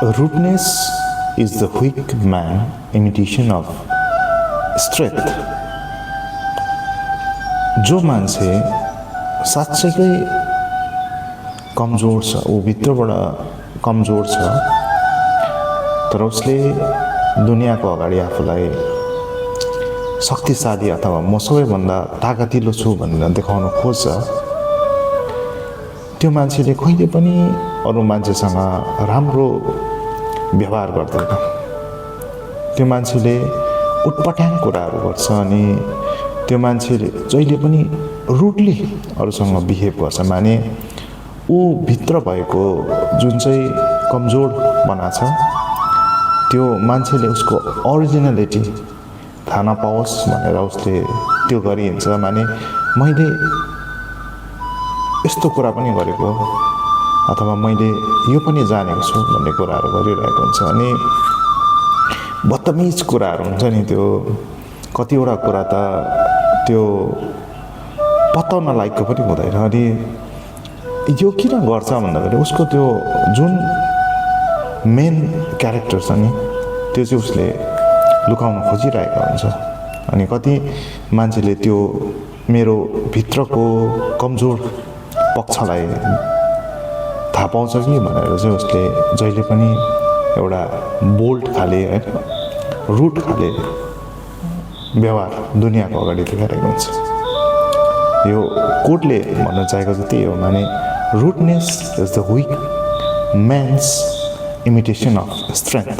Rudeness is the weak man imitation of strength. जो मान्छे साँच्चैकै कमजोर छ, ऊ भित्रबाट कमजोर छ, तर उसले दुनियाँको अगाडि आफूलाई शक्तिशाली अथवा म सबैभन्दा ताकतिलो छु भनेर देखाउन खोज्छ, त्यो मान्छेले कहिले पनि अरू मान्छेसँग राम्रो व्यवहार गर्दैन। त्यो मान्छेले उटपटाङ कुराहरू गर्छ अनि त्यो मान्छेले जहिले पनि रुडली अरूसँग बिहेभ गर्छ। माने ऊ भित्र भएको जुन चाहिँ कमजोर बना छ त्यो मान्छेले उसको ओरिजिनलिटी थाहा नपाओस् भनेर उसले त्यो गरिन्छ। माने मैले यस्तो कुरा पनि गरेको अथवा मैले यो पनि जानेको छु भन्ने कुराहरू गरिरहेको हुन्छ। अनि बदतमिज कुराहरू हुन्छ नि, त्यो कतिवटा कुरा त त्यो पत्ताउन लायकको पनि हुँदैन। अनि यो किन गर्छ भन्दाखेरि उसको त्यो जुन मेन क्यारेक्टर छ नि त्यो चाहिँ उसले लुकाउन खोजिरहेको हुन्छ। अनि कति मान्छेले त्यो मेरो भित्रको कमजोर पक्षलाई थाहा पाउँछ कि भनेर चाहिँ उसले जहिले पनि एउटा बोल्ड खाले होइन रुट खाले व्यवहार दुनियाँको अगाडि देखाइरहेको हुन्छ। यो कोटले भन्न चाहेको चाहिँ त्यही हो। माने rudeness is the weak man's imitation of strength.